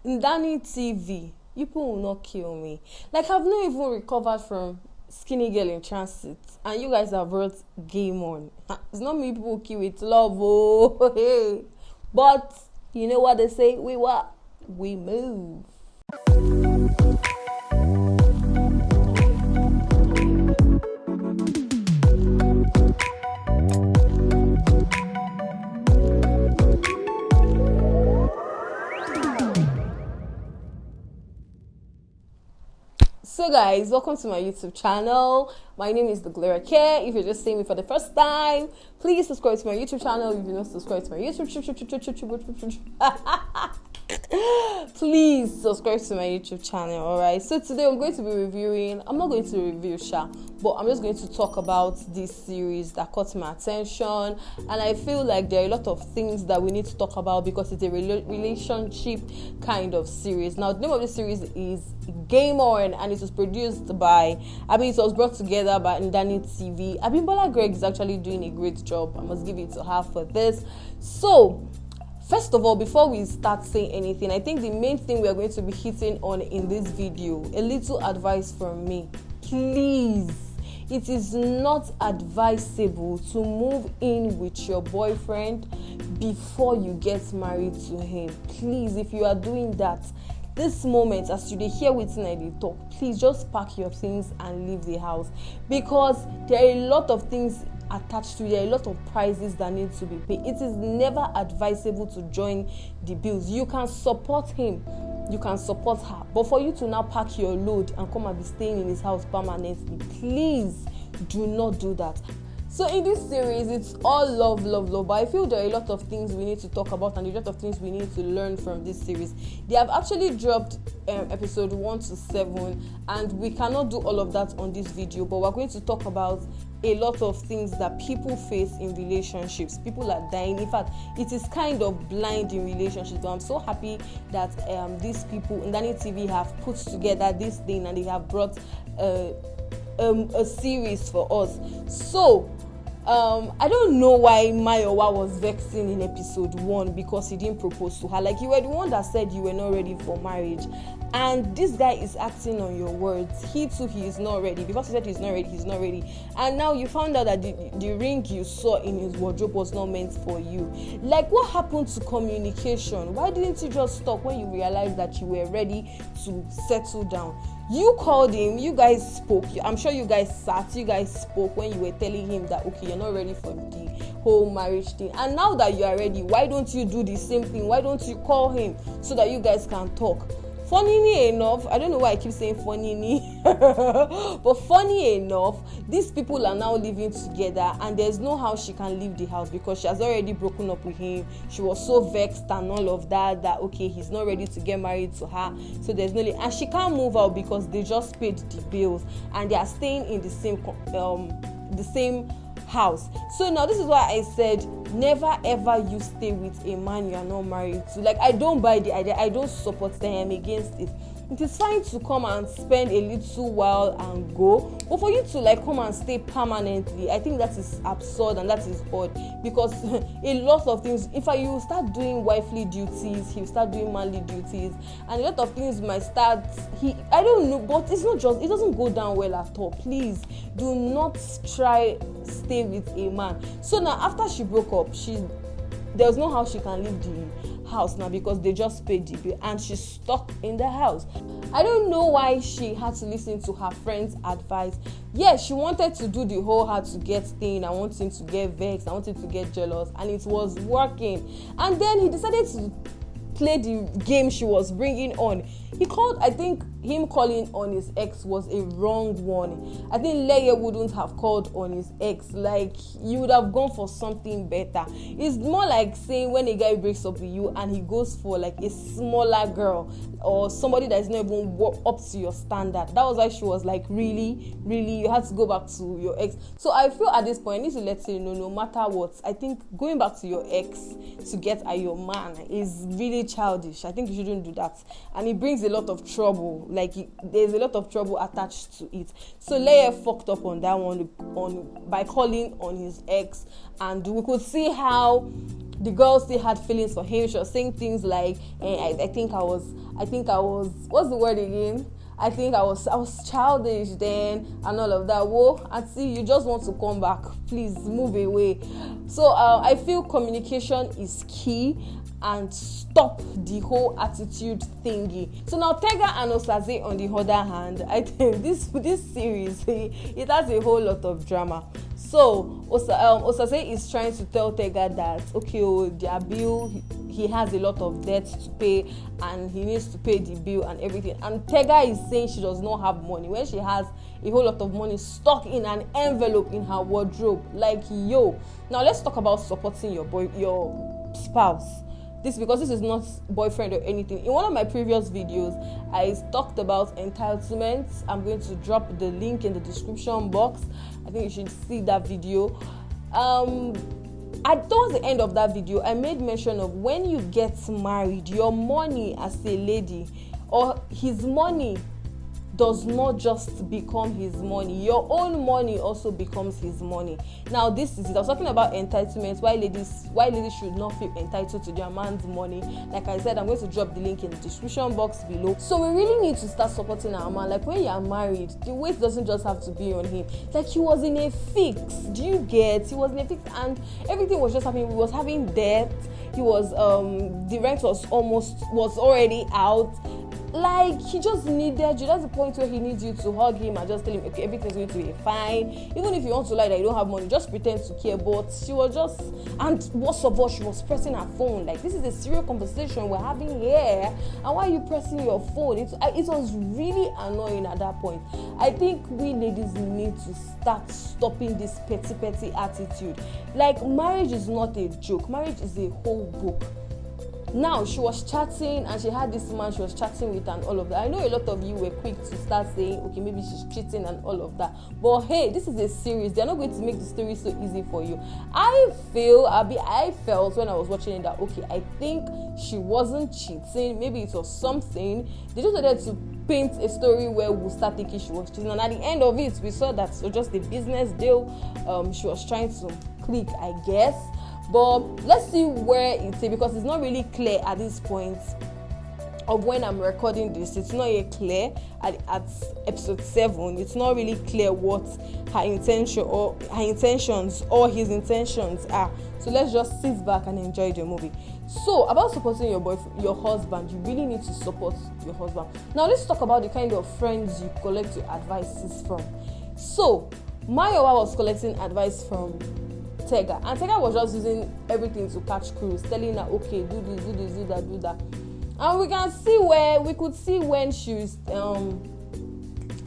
Ndani TV, you people will not kill me. Like, I've not even recovered from Skinny Girl in Transit, and you guys have brought Game On. It's not me people kill, it's love, oh, hey. But you know what they say? We move. So guys, welcome to my YouTube channel. My name is The Gloria Care. If you're just seeing me for the first time, please subscribe to my YouTube channel. If you're not subscribed to my YouTube please subscribe to my YouTube channel. Alright, so today I'm going to be reviewing, I'm not going to review but I'm just going to talk about this series that caught my attention, and I feel like there are a lot of things that we need to talk about because it's a relationship kind of series. Now, the name of the series is Game On, and it was produced by, it was brought together by Ndani TV. Abimbola Greg is actually doing a great job. I must give it to her for this. So first of all, before we start saying anything, I think the main thing we are going to be hitting on in this video, a little advice from me. Please, it is not advisable to move in with your boyfriend before you get married to him. Please, if you are doing that, this moment, as you hear with me, I talk, please just pack your things and leave the house, because there are a lot of things attached to it. There are a lot of prices that need to be paid. It is never advisable to join the bills. You can support him, you can support her, but for you to now pack your load and come and be staying in his house permanently, please do not do that. So in this series, it's all love, but I feel there are a lot of things we need to talk about and a lot of things we need to learn from this series. They have actually dropped episode 1 to 7, and we cannot do all of that on this video, but we're going to talk about a lot of things that people face in relationships. People are dying. In fact, it is kind of blind in relationships, but I'm so happy that these people, Ndani TV, have put together this thing and they have brought a series for us. So I don't know why Mayowa was vexing in episode 1 because he didn't propose to her. Like, you were the one that said you were not ready for marriage, and this guy is acting on your words. He too, he is not ready, because he said he's not ready, and now you found out that the ring you saw in his wardrobe was not meant for you. Like, what happened to communication? Why didn't you just stop when you realized that you were ready to settle down? You called him, you guys spoke. I'm sure you guys spoke when you were telling him that, okay, you're not ready for the whole marriage thing. And now that you are ready, why don't you do the same thing? Why don't you call him so that you guys can talk? Funny enough, I don't know why I keep saying funny, but funny enough, these people are now living together, and there's no how she can leave the house because she has already broken up with him. She was so vexed and all of that okay, he's not ready to get married to her, so there's no, and she can't move out because they just paid the bills and they are staying in the same house. So now this is why I said never ever you stay with a man you are not married to. Like, I don't buy the idea, I don't support them, I'm against it. It is fine to come and spend a little while and go, but for you to like come and stay permanently, I think that is absurd and that is odd, because a lot of things, if you start doing wifely duties, he'll start doing manly duties, and a lot of things might start, I don't know, but it's not just, it doesn't go down well at all. Please do not try stay with a man. So now after she broke up, there's no how she can leave the house now because they just paid the bill and she's stuck in the house. I don't know why she had to listen to her friend's advice. Yes, she wanted to do the whole hard to get thing. I want him to get vexed, I want him to get jealous, and it was working. And then he decided to play the game she was bringing on. He called, I think him calling on his ex was a wrong one. I think Leye wouldn't have called on his ex. Like, you would have gone for something better. It's more like saying when a guy breaks up with you and he goes for like a smaller girl or somebody that is not even up to your standard. That was why she was like, really, you had to go back to your ex. So I feel at this point I need to let you know, no matter what, I think going back to your ex to get at your man is really childish. I think you shouldn't do that, and it brings a lot of trouble. like there's a lot of trouble attached to it. So Leye fucked up on that one by calling on his ex, and we could see how the girl still had feelings for him. She was saying things like, I think I was what's the word again? I think I was childish then and all of that. Whoa, Auntie, you just want to come back. Please move away. So I feel communication is key, and stop the whole attitude thingy. So now Tega and Osaze, on the other hand, I think this series, it has a whole lot of drama. So Osaze is trying to tell Tega that, okay, their bill, he has a lot of debt to pay and he needs to pay the bill and everything. And Tega is saying she does not have money when she has a whole lot of money stuck in an envelope in her wardrobe. Like, yo. Now let's talk about supporting your spouse. Because this is not boyfriend or anything. In one of my previous videos, I talked about entitlement. I'm going to drop the link in the description box. I think you should see that video. Towards the end of that video, I made mention of when you get married, your money as a lady, or his money, does not just become his money. Your own money also becomes his money. Now this is it. I was talking about entitlement, why ladies should not feel entitled to their man's money. Like I said, I'm going to drop the link in the description box below. So we really need to start supporting our man. Like when you are married, the weight doesn't just have to be on him. Like he was in a fix. Do you get? He was in a fix and everything was just happening. He was having debt. He was the rent was already out. Like he just needed you. That's the point where he needs you to hug him and just tell him, okay, everything's going to be fine. Even if you want to lie that you don't have money, just pretend to care. But she was just, and worst of all, she was pressing her phone. Like, this is a serious conversation we're having here, and why are you pressing your phone? It was really annoying at that point. I think we ladies need to start stopping this petty attitude. Like, marriage is not a joke. Marriage is a whole book. Now, she was chatting and she had this man she was chatting with and all of that. I know a lot of you were quick to start saying, okay, maybe she's cheating and all of that. But hey, this is a series. They're not going to make the story so easy for you. I felt when I was watching it that, okay, I think she wasn't cheating. Maybe it was something. They just wanted to paint a story where we'll start thinking she was cheating. And at the end of it, we saw that it was just a business deal. She was trying to click, I guess. But let's see where it's because it's not really clear at this point of when I'm recording this. It's not yet clear at episode 7. It's not really clear what her intentions or his intentions are. So let's just sit back and enjoy the movie. So about supporting your husband, you really need to support your husband. Now let's talk about the kind of friends you collect your advices from. So Mayowa was collecting advice from Tega, and Tega was just using everything to catch cruise, telling her, okay, do this, do that. And we could see when she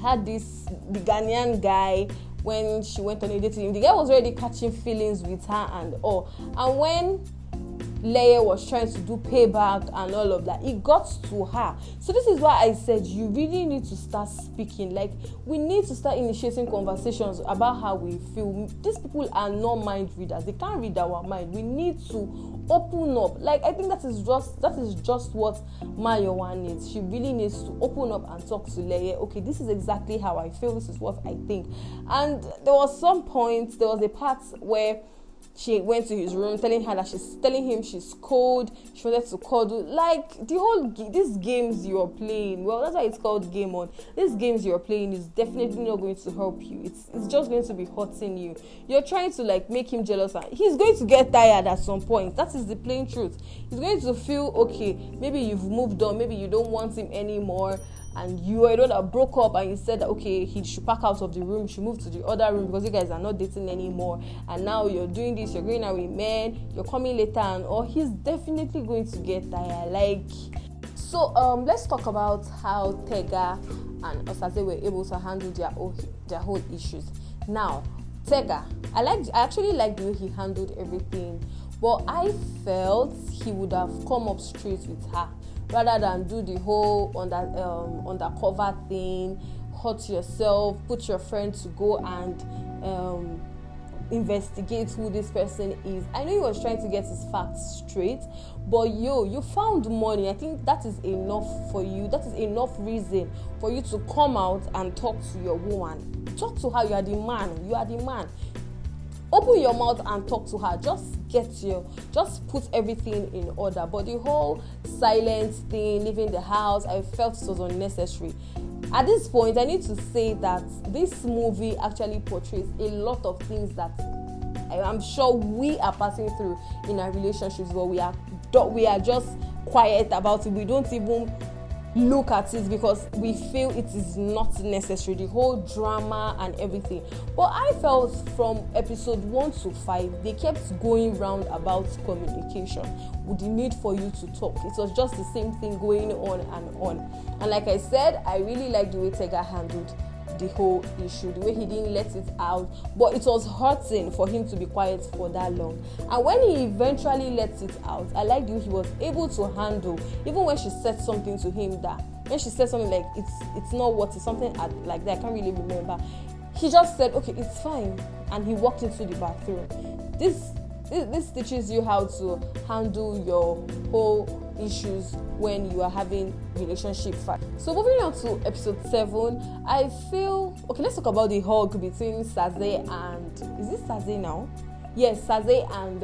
had the Ghanaian guy, when she went on a date with him, the guy was already catching feelings with her and all. And when Leye was trying to do payback and all of that, it got to her. So this is why I said you really need to start speaking. Like, we need to start initiating conversations about how we feel. These people are not mind readers. They can't read our mind. We need to open up. Like, I think that is just what Mayowa needs. She really needs to open up and talk to Leye. Okay, this is exactly how I feel. This is what I think. And there was a part where she went to his room telling him she's cold. She wanted to cuddle. Like, these games you're playing, well, that's why it's called game on. These games you're playing is definitely not going to help you. It's just going to be hurting you. You're trying to like make him jealous, and he's going to get tired at some point. That is the plain truth. He's going to feel, okay, maybe you've moved on, maybe you don't want him anymore, and you were the one that broke up and you said that, okay, he should pack out of the room, she moved to the other room because you guys are not dating anymore, and now you're doing this, you're going out with men, you're coming later, and or he's definitely going to get tired. Like, so let's talk about how Tega and Osaze were able to handle their whole issues. Now, Tega, I actually like the way he handled everything, but I felt he would have come up straight with her rather than do the whole undercover thing, hurt yourself, put your friend to go and investigate who this person is. I know he was trying to get his facts straight, but you found money. I think that is enough for you. That is enough reason for you to come out and talk to your woman. Talk to her. You are the man. You are the man. Open your mouth and talk to her. Just put everything in order. But the whole silence thing, leaving the house, I felt it was unnecessary. At this point, I need to say that this movie actually portrays a lot of things that I'm sure we are passing through in our relationships, but we are just quiet about it. We don't even look at it because we feel it is not necessary, the whole drama and everything. But I felt from episode 1 to 5 they kept going round about communication, with the need for you to talk. It was just the same thing going on and on. And like I said, I really like the way Tega handled the whole issue, the way he didn't let it out, but it was hurting for him to be quiet for that long. And when he eventually let it out, I like the way he was able to handle, even when she said something to him, that when she said something like it's not what it's something like that, I can't really remember, he just said okay, it's fine, and he walked into the bathroom. This teaches you how to handle your whole issues when you are having relationship fight. So moving on to episode 7, I feel okay. Let's talk about the hug between Saze and is this Saze now? Yes, Saze and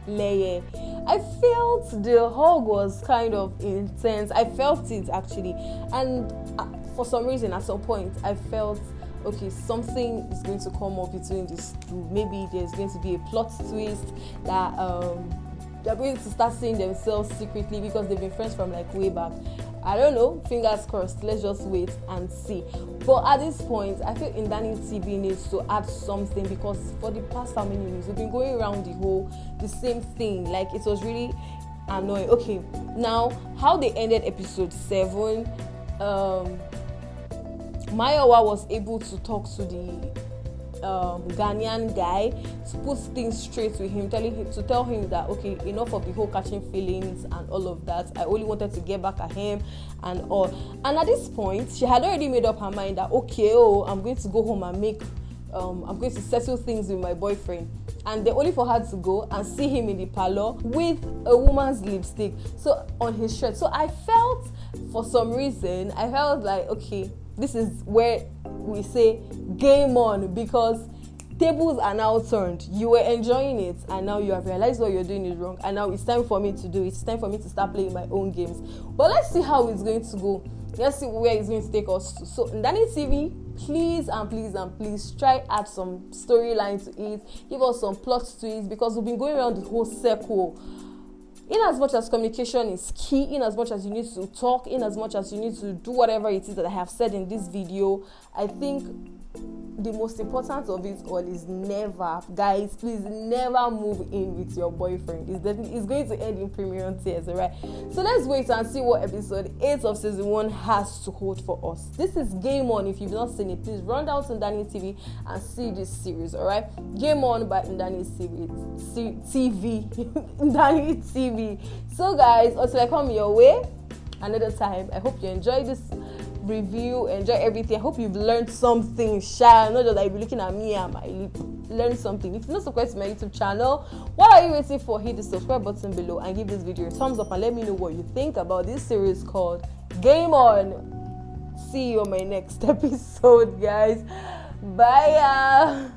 Leye. I felt the hug was kind of intense. I felt it actually, and for some reason, at some point, I felt okay, something is going to come up between these two. Maybe there's going to be a plot twist that they're going to start seeing themselves secretly because they've been friends from like way back. I don't know, fingers crossed. Let's just wait and see. But at this point, I feel Ndani TV needs to add something, because for the past how many years we've been going around the same thing. Like, it was really annoying. Okay, now how they ended episode 7. Mayowa was able to talk to the Ghanaian guy to put things straight with him, tell him that okay, enough of the whole catching feelings and all of that. I only wanted to get back at him and all. And at this point, she had already made up her mind that okay, I'm going to go home and I'm going to settle things with my boyfriend. And they're only for her to go and see him in the parlor with a woman's lipstick on his shirt. So I felt, for some reason, like okay, this is where we say game on, because tables are now turned. You were enjoying it and now you have realized what you're doing is wrong, and now it's time for me to do it. It's time for me to start playing my own games. But let's see how it's going to go. Let's see where it's going to take us to. So Ndani TV, please and please and please try add some storyline to it. Give us some plot twists, because we've been going around the whole circle. In as much as communication is key, in as much as you need to talk, in as much as you need to do whatever it is that I have said in this video, I think the most important of it all is never, guys, please never move in with your boyfriend. It's going to end in premium tears, alright? So let's wait and see what episode 8 of season 1 has to hold for us. This is Game On. If you've not seen it, please run down to Ndani TV and see this series, alright? Game On by Ndani TV. Ndani TV. So guys, until I come your way another time, I hope you enjoyed this review, enjoy everything. I hope you've learned something, not just like be looking at me and my lip. Learn something. If you're not subscribed to my YouTube channel, what are you waiting for? Hit the subscribe button below and give this video a thumbs up and let me know what you think about this series called Game On. See you on my next episode, guys. Bye.